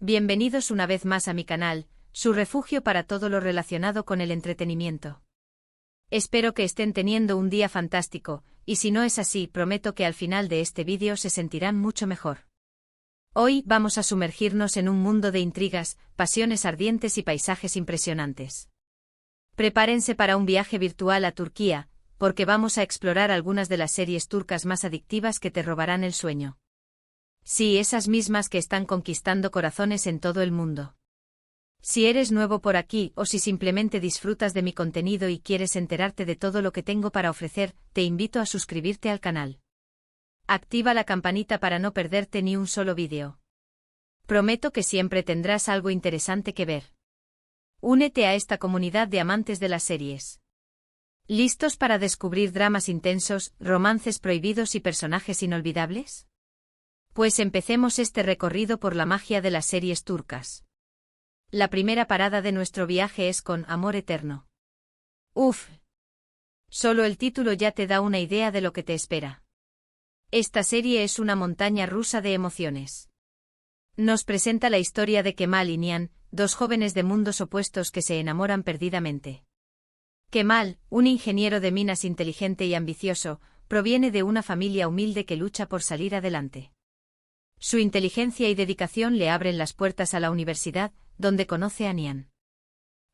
Bienvenidos una vez más a mi canal, su refugio para todo lo relacionado con el entretenimiento. Espero que estén teniendo un día fantástico, y si no es así, prometo que al final de este vídeo se sentirán mucho mejor. Hoy vamos a sumergirnos en un mundo de intrigas, pasiones ardientes y paisajes impresionantes. Prepárense para un viaje virtual a Turquía, porque vamos a explorar algunas de las series turcas más adictivas que te robarán el sueño. Sí, esas mismas que están conquistando corazones en todo el mundo. Si eres nuevo por aquí o si simplemente disfrutas de mi contenido y quieres enterarte de todo lo que tengo para ofrecer, te invito a suscribirte al canal. Activa la campanita para no perderte ni un solo vídeo. Prometo que siempre tendrás algo interesante que ver. Únete a esta comunidad de amantes de las series. ¿Listos para descubrir dramas intensos, romances prohibidos y personajes inolvidables? Pues empecemos este recorrido por la magia de las series turcas. La primera parada de nuestro viaje es con Amor Eterno. Uf. Solo el título ya te da una idea de lo que te espera. Esta serie es una montaña rusa de emociones. Nos presenta la historia de Kemal y Nihan, dos jóvenes de mundos opuestos que se enamoran perdidamente. Kemal, un ingeniero de minas inteligente y ambicioso, proviene de una familia humilde que lucha por salir adelante. Su inteligencia y dedicación le abren las puertas a la universidad, donde conoce a Nihan.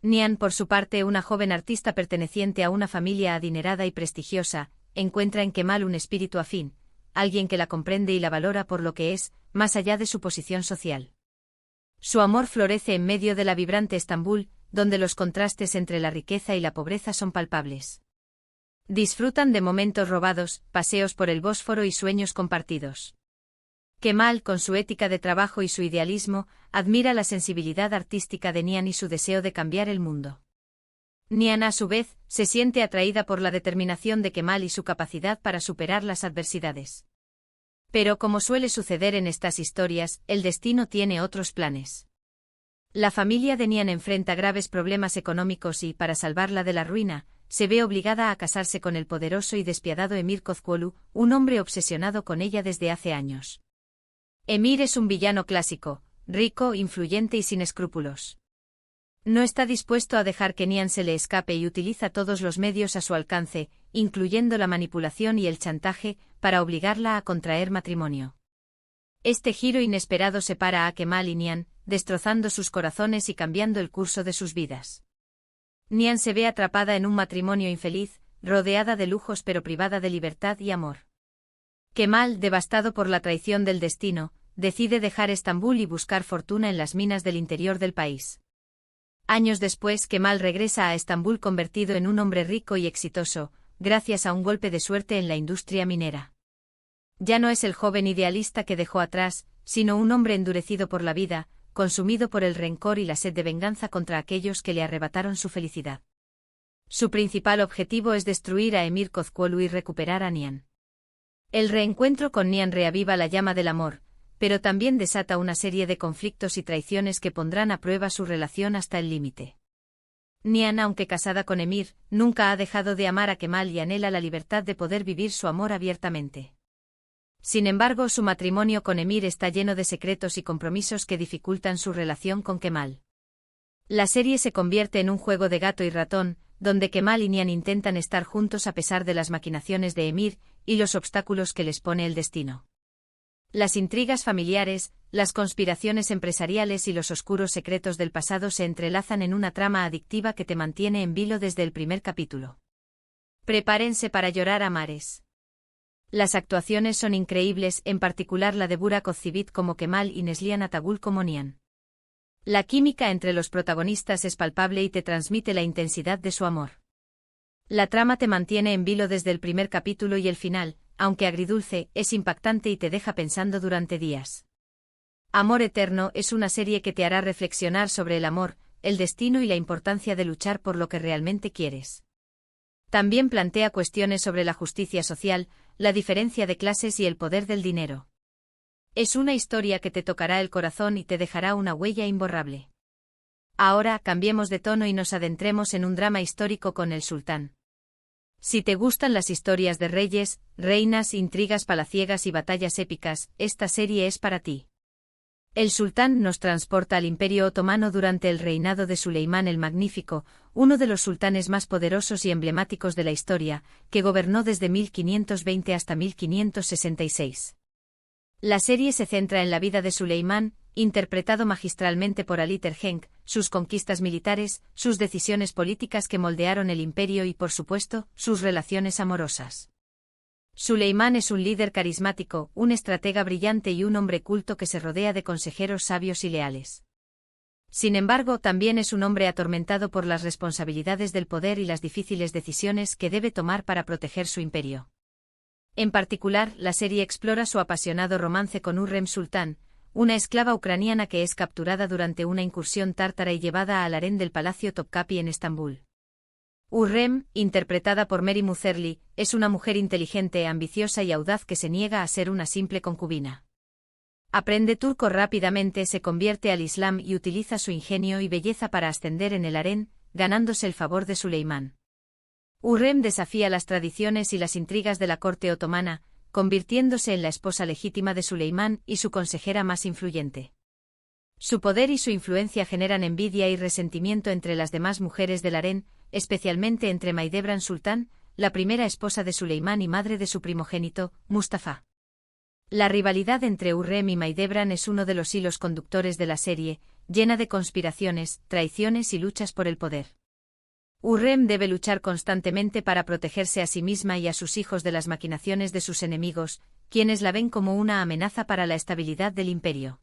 Nihan, por su parte, una joven artista perteneciente a una familia adinerada y prestigiosa, encuentra en Kemal un espíritu afín, alguien que la comprende y la valora por lo que es, más allá de su posición social. Su amor florece en medio de la vibrante Estambul, donde los contrastes entre la riqueza y la pobreza son palpables. Disfrutan de momentos robados, paseos por el Bósforo y sueños compartidos. Kemal, con su ética de trabajo y su idealismo, admira la sensibilidad artística de Nihan y su deseo de cambiar el mundo. Nihan, a su vez, se siente atraída por la determinación de Kemal y su capacidad para superar las adversidades. Pero como suele suceder en estas historias, el destino tiene otros planes. La familia de Nihan enfrenta graves problemas económicos y, para salvarla de la ruina, se ve obligada a casarse con el poderoso y despiadado Emir Kozcuoglu, un hombre obsesionado con ella desde hace años. Emir es un villano clásico, rico, influyente y sin escrúpulos. No está dispuesto a dejar que Nihan se le escape y utiliza todos los medios a su alcance, incluyendo la manipulación y el chantaje, para obligarla a contraer matrimonio. Este giro inesperado separa a Kemal y Nihan, destrozando sus corazones y cambiando el curso de sus vidas. Nihan se ve atrapada en un matrimonio infeliz, rodeada de lujos pero privada de libertad y amor. Kemal, devastado por la traición del destino, decide dejar Estambul y buscar fortuna en las minas del interior del país. Años después, Kemal regresa a Estambul convertido en un hombre rico y exitoso, gracias a un golpe de suerte en la industria minera. Ya no es el joven idealista que dejó atrás, sino un hombre endurecido por la vida, consumido por el rencor y la sed de venganza contra aquellos que le arrebataron su felicidad. Su principal objetivo es destruir a Emir Kozcuoglu y recuperar a Nihan. El reencuentro con Nihan reaviva la llama del amor, pero también desata una serie de conflictos y traiciones que pondrán a prueba su relación hasta el límite. Nihan, aunque casada con Emir, nunca ha dejado de amar a Kemal y anhela la libertad de poder vivir su amor abiertamente. Sin embargo, su matrimonio con Emir está lleno de secretos y compromisos que dificultan su relación con Kemal. La serie se convierte en un juego de gato y ratón, donde Kemal y Nihan intentan estar juntos a pesar de las maquinaciones de Emir y los obstáculos que les pone el destino. Las intrigas familiares, las conspiraciones empresariales y los oscuros secretos del pasado se entrelazan en una trama adictiva que te mantiene en vilo desde el primer capítulo. Prepárense para llorar a mares. Las actuaciones son increíbles, en particular la de Burak Özçivit como Kemal y Neslihan Atagul como Nihan. La química entre los protagonistas es palpable y te transmite la intensidad de su amor. La trama te mantiene en vilo desde el primer capítulo y el final, aunque agridulce, es impactante y te deja pensando durante días. Amor Eterno es una serie que te hará reflexionar sobre el amor, el destino y la importancia de luchar por lo que realmente quieres. También plantea cuestiones sobre la justicia social, la diferencia de clases y el poder del dinero. Es una historia que te tocará el corazón y te dejará una huella imborrable. Ahora cambiemos de tono y nos adentremos en un drama histórico con El Sultán. Si te gustan las historias de reyes, reinas, intrigas palaciegas y batallas épicas, esta serie es para ti. El sultán nos transporta al Imperio Otomano durante el reinado de Suleimán el Magnífico, uno de los sultanes más poderosos y emblemáticos de la historia, que gobernó desde 1520 hasta 1566. La serie se centra en la vida de Suleimán, interpretado magistralmente por Ali Tergenk, sus conquistas militares, sus decisiones políticas que moldearon el imperio y, por supuesto, sus relaciones amorosas. Suleimán es un líder carismático, un estratega brillante y un hombre culto que se rodea de consejeros sabios y leales. Sin embargo, también es un hombre atormentado por las responsabilidades del poder y las difíciles decisiones que debe tomar para proteger su imperio. En particular, la serie explora su apasionado romance con Hürrem Sultán, una esclava ucraniana que es capturada durante una incursión tártara y llevada al harén del Palacio Topkapi en Estambul. Hürrem, interpretada por Mary Mutherly, es una mujer inteligente, ambiciosa y audaz que se niega a ser una simple concubina. Aprende turco rápidamente, se convierte al Islam y utiliza su ingenio y belleza para ascender en el harén, ganándose el favor de Suleimán. Hürrem desafía las tradiciones y las intrigas de la corte otomana, convirtiéndose en la esposa legítima de Suleimán y su consejera más influyente. Su poder y su influencia generan envidia y resentimiento entre las demás mujeres del harén, especialmente entre Maidebran Sultán, la primera esposa de Suleimán y madre de su primogénito, Mustafa. La rivalidad entre Hürrem y Maidebran es uno de los hilos conductores de la serie, llena de conspiraciones, traiciones y luchas por el poder. Hürrem debe luchar constantemente para protegerse a sí misma y a sus hijos de las maquinaciones de sus enemigos, quienes la ven como una amenaza para la estabilidad del imperio.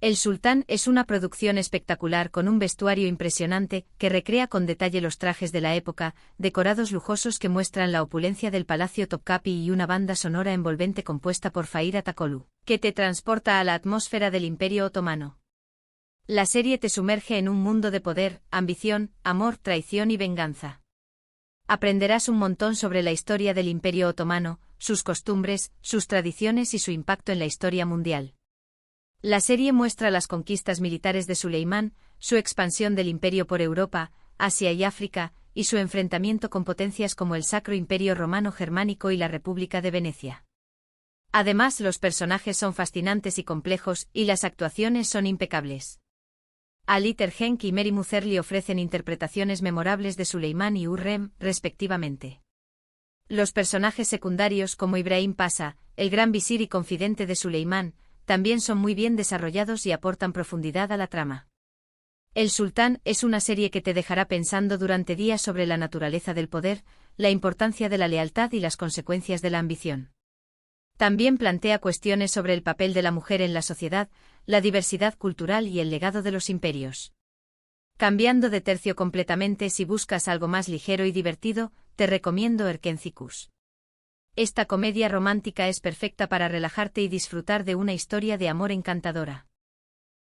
El Sultán es una producción espectacular con un vestuario impresionante que recrea con detalle los trajes de la época, decorados lujosos que muestran la opulencia del Palacio Topkapi y una banda sonora envolvente compuesta por Fahir Atakolu, que te transporta a la atmósfera del Imperio Otomano. La serie te sumerge en un mundo de poder, ambición, amor, traición y venganza. Aprenderás un montón sobre la historia del Imperio Otomano, sus costumbres, sus tradiciones y su impacto en la historia mundial. La serie muestra las conquistas militares de Suleimán, su expansión del imperio por Europa, Asia y África, y su enfrentamiento con potencias como el Sacro Imperio Romano Germánico y la República de Venecia. Además, los personajes son fascinantes y complejos, y las actuaciones son impecables. Ali Tergenk y Mary Mutherly ofrecen interpretaciones memorables de Suleimán y Hürrem, respectivamente. Los personajes secundarios como Ibrahim Pasha, el gran visir y confidente de Suleimán, también son muy bien desarrollados y aportan profundidad a la trama. El Sultán es una serie que te dejará pensando durante días sobre la naturaleza del poder, la importancia de la lealtad y las consecuencias de la ambición. También plantea cuestiones sobre el papel de la mujer en la sociedad, la diversidad cultural y el legado de los imperios. Cambiando de tercio completamente, si buscas algo más ligero y divertido, te recomiendo Erkencikus. Esta comedia romántica es perfecta para relajarte y disfrutar de una historia de amor encantadora.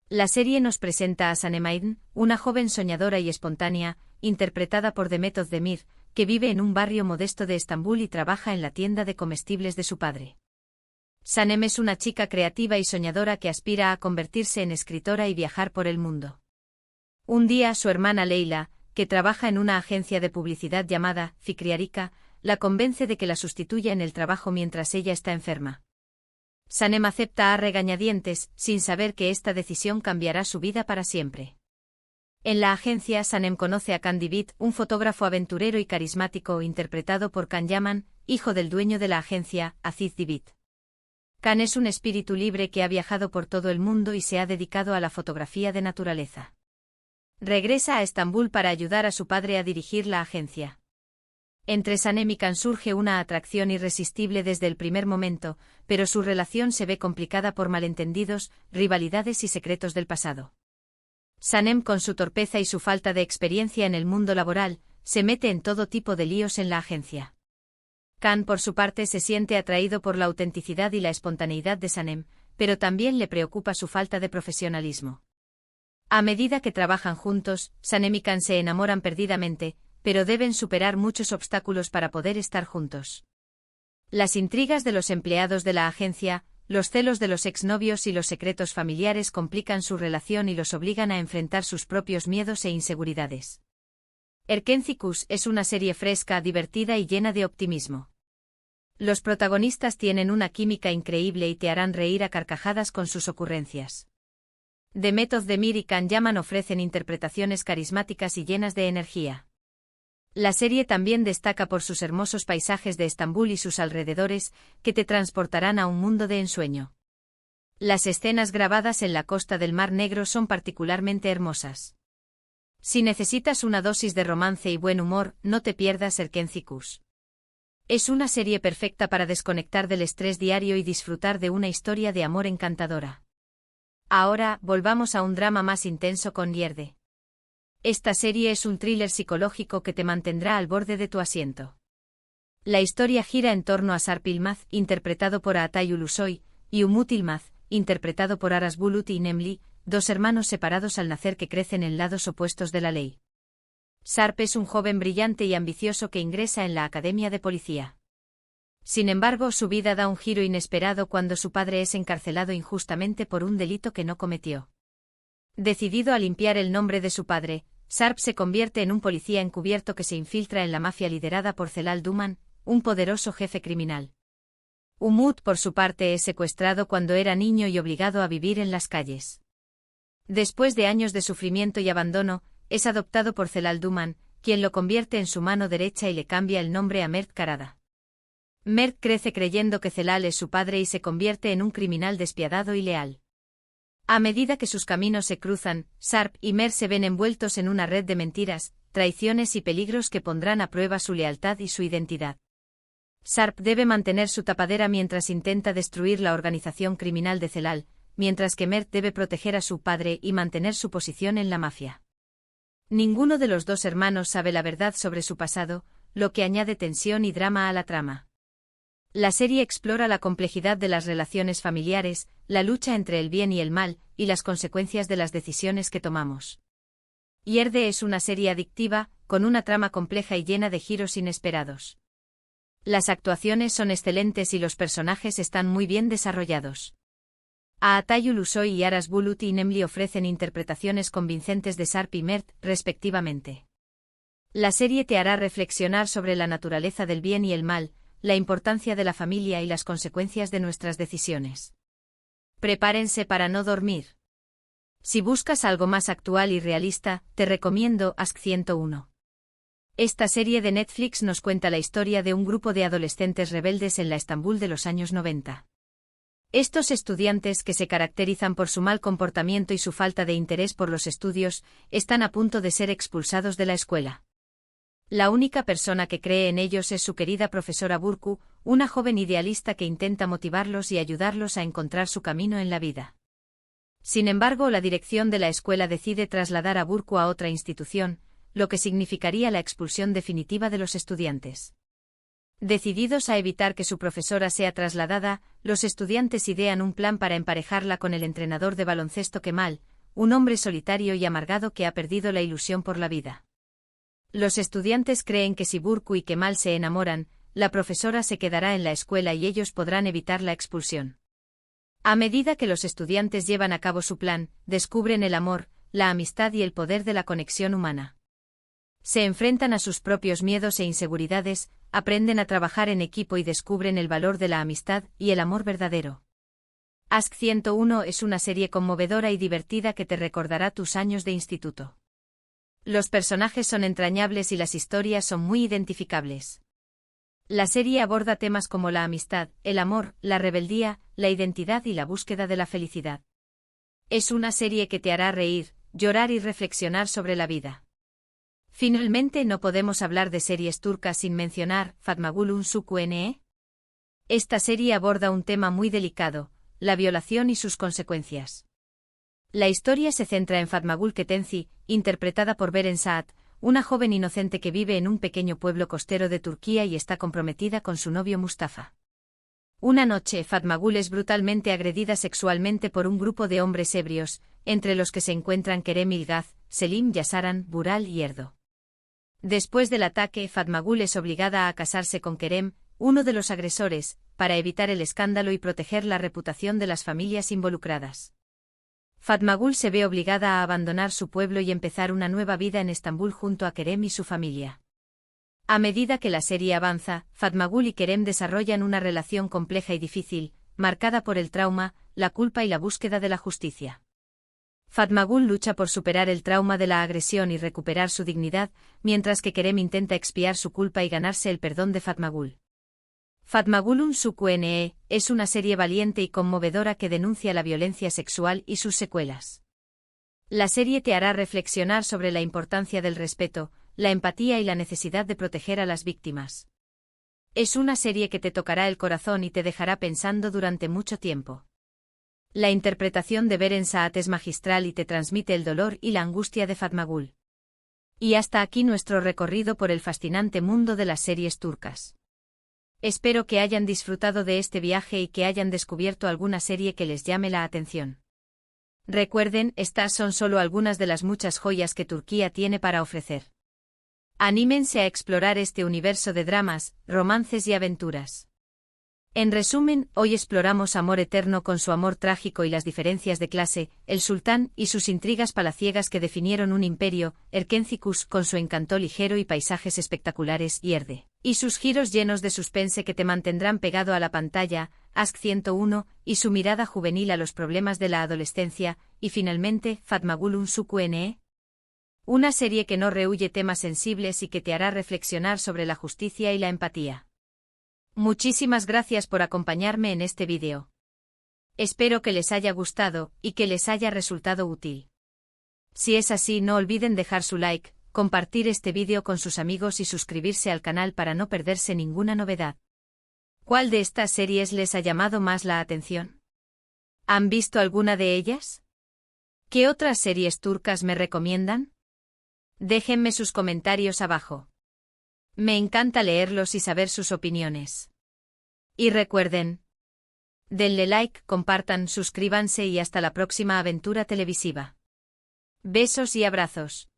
La serie nos presenta a Sanem Aydin, una joven soñadora y espontánea, interpretada por Demet Özdemir, que vive en un barrio modesto de Estambul y trabaja en la tienda de comestibles de su padre. Sanem es una chica creativa y soñadora que aspira a convertirse en escritora y viajar por el mundo. Un día su hermana Leila, que trabaja en una agencia de publicidad llamada Fikriarika, la convence de que la sustituya en el trabajo mientras ella está enferma. Sanem acepta a regañadientes, sin saber que esta decisión cambiará su vida para siempre. En la agencia, Sanem conoce a Khan Divit, un fotógrafo aventurero y carismático interpretado por Khan Yaman, hijo del dueño de la agencia, Aziz Divit. Khan es un espíritu libre que ha viajado por todo el mundo y se ha dedicado a la fotografía de naturaleza. Regresa a Estambul para ayudar a su padre a dirigir la agencia. Entre Sanem y Khan surge una atracción irresistible desde el primer momento, pero su relación se ve complicada por malentendidos, rivalidades y secretos del pasado. Sanem, con su torpeza y su falta de experiencia en el mundo laboral, se mete en todo tipo de líos en la agencia. Khan, por su parte, se siente atraído por la autenticidad y la espontaneidad de Sanem, pero también le preocupa su falta de profesionalismo. A medida que trabajan juntos, Sanem y Khan se enamoran perdidamente, pero deben superar muchos obstáculos para poder estar juntos. Las intrigas de los empleados de la agencia, los celos de los exnovios y los secretos familiares complican su relación y los obligan a enfrentar sus propios miedos e inseguridades. Erkencikus es una serie fresca, divertida y llena de optimismo. Los protagonistas tienen una química increíble y te harán reír a carcajadas con sus ocurrencias. The Method de Mir y Can Yaman ofrecen interpretaciones carismáticas y llenas de energía. La serie también destaca por sus hermosos paisajes de Estambul y sus alrededores, que te transportarán a un mundo de ensueño. Las escenas grabadas en la costa del Mar Negro son particularmente hermosas. Si necesitas una dosis de romance y buen humor, no te pierdas Erkencikus. Es una serie perfecta para desconectar del estrés diario y disfrutar de una historia de amor encantadora. Ahora, volvamos a un drama más intenso con Yerde. Esta serie es un thriller psicológico que te mantendrá al borde de tu asiento. La historia gira en torno a Sarp Yılmaz, interpretado por Atay Ulusoy, y Umut Yılmaz, interpretado por Aras Bulut y Nemli, dos hermanos separados al nacer que crecen en lados opuestos de la ley. Sarp es un joven brillante y ambicioso que ingresa en la academia de policía. Sin embargo, su vida da un giro inesperado cuando su padre es encarcelado injustamente por un delito que no cometió. Decidido a limpiar el nombre de su padre, Sarp se convierte en un policía encubierto que se infiltra en la mafia liderada por Celal Duman, un poderoso jefe criminal. Umut, por su parte, es secuestrado cuando era niño y obligado a vivir en las calles. Después de años de sufrimiento y abandono, es adoptado por Celal Duman, quien lo convierte en su mano derecha y le cambia el nombre a Mert Karada. Mert crece creyendo que Celal es su padre y se convierte en un criminal despiadado y leal. A medida que sus caminos se cruzan, Sarp y Mert se ven envueltos en una red de mentiras, traiciones y peligros que pondrán a prueba su lealtad y su identidad. Sarp debe mantener su tapadera mientras intenta destruir la organización criminal de Celal, mientras que Mert debe proteger a su padre y mantener su posición en la mafia. Ninguno de los dos hermanos sabe la verdad sobre su pasado, lo que añade tensión y drama a la trama. La serie explora la complejidad de las relaciones familiares, la lucha entre el bien y el mal, y las consecuencias de las decisiones que tomamos. Yerde es una serie adictiva, con una trama compleja y llena de giros inesperados. Las actuaciones son excelentes y los personajes están muy bien desarrollados. Atay Ulusoy y Aras Bulut y Nemli ofrecen interpretaciones convincentes de Sarp y Mert, respectivamente. La serie te hará reflexionar sobre la naturaleza del bien y el mal, la importancia de la familia y las consecuencias de nuestras decisiones. Prepárense para no dormir. Si buscas algo más actual y realista, te recomiendo Ask 101. Esta serie de Netflix nos cuenta la historia de un grupo de adolescentes rebeldes en la Estambul de los años 90. Estos estudiantes, que se caracterizan por su mal comportamiento y su falta de interés por los estudios, están a punto de ser expulsados de la escuela. La única persona que cree en ellos es su querida profesora Burcu, una joven idealista que intenta motivarlos y ayudarlos a encontrar su camino en la vida. Sin embargo, la dirección de la escuela decide trasladar a Burcu a otra institución, lo que significaría la expulsión definitiva de los estudiantes. Decididos a evitar que su profesora sea trasladada, los estudiantes idean un plan para emparejarla con el entrenador de baloncesto Kemal, un hombre solitario y amargado que ha perdido la ilusión por la vida. Los estudiantes creen que si Burcu y Kemal se enamoran, la profesora se quedará en la escuela y ellos podrán evitar la expulsión. A medida que los estudiantes llevan a cabo su plan, descubren el amor, la amistad y el poder de la conexión humana. Se enfrentan a sus propios miedos e inseguridades, aprenden a trabajar en equipo y descubren el valor de la amistad y el amor verdadero. Ask 101 es una serie conmovedora y divertida que te recordará tus años de instituto. Los personajes son entrañables y las historias son muy identificables. La serie aborda temas como la amistad, el amor, la rebeldía, la identidad y la búsqueda de la felicidad. Es una serie que te hará reír, llorar y reflexionar sobre la vida. Finalmente, no podemos hablar de series turcas sin mencionar Fatmagul Unsuku Ne. Esta serie aborda un tema muy delicado, la violación y sus consecuencias. La historia se centra en Fatmagul Ketenci, interpretada por Beren Saat, una joven inocente que vive en un pequeño pueblo costero de Turquía y está comprometida con su novio Mustafa. Una noche, Fatmagul es brutalmente agredida sexualmente por un grupo de hombres ebrios, entre los que se encuentran Kerem Ilgaz, Selim Yasaran, Bural y Erdo. Después del ataque, Fatmagul es obligada a casarse con Kerem, uno de los agresores, para evitar el escándalo y proteger la reputación de las familias involucradas. Fatmagul se ve obligada a abandonar su pueblo y empezar una nueva vida en Estambul junto a Kerem y su familia. A medida que la serie avanza, Fatmagul y Kerem desarrollan una relación compleja y difícil, marcada por el trauma, la culpa y la búsqueda de la justicia. Fatma Gul lucha por superar el trauma de la agresión y recuperar su dignidad, mientras que Kerem intenta expiar su culpa y ganarse el perdón de Fatma Gul. Fatma Gul Unsuku-Ne es una serie valiente y conmovedora que denuncia la violencia sexual y sus secuelas. La serie te hará reflexionar sobre la importancia del respeto, la empatía y la necesidad de proteger a las víctimas. Es una serie que te tocará el corazón y te dejará pensando durante mucho tiempo. La interpretación de Beren Saat es magistral y te transmite el dolor y la angustia de Fatma Gul. Y hasta aquí nuestro recorrido por el fascinante mundo de las series turcas. Espero que hayan disfrutado de este viaje y que hayan descubierto alguna serie que les llame la atención. Recuerden, estas son solo algunas de las muchas joyas que Turquía tiene para ofrecer. Anímense a explorar este universo de dramas, romances y aventuras. En resumen, hoy exploramos Amor Eterno con su amor trágico y las diferencias de clase, El Sultán y sus intrigas palaciegas que definieron un imperio, Erkencikus con su encanto ligero y paisajes espectaculares, Yerde, y sus giros llenos de suspense que te mantendrán pegado a la pantalla, Ask 101, y su mirada juvenil a los problemas de la adolescencia, y finalmente, Fatma Gul Unsuku-Ne. Una serie que no rehúye temas sensibles y que te hará reflexionar sobre la justicia y la empatía. Muchísimas gracias por acompañarme en este vídeo. Espero que les haya gustado y que les haya resultado útil. Si es así, no olviden dejar su like, compartir este vídeo con sus amigos y suscribirse al canal para no perderse ninguna novedad. ¿Cuál de estas series les ha llamado más la atención? ¿Han visto alguna de ellas? ¿Qué otras series turcas me recomiendan? Déjenme sus comentarios abajo. Me encanta leerlos y saber sus opiniones. Y recuerden, denle like, compartan, suscríbanse y hasta la próxima aventura televisiva. Besos y abrazos.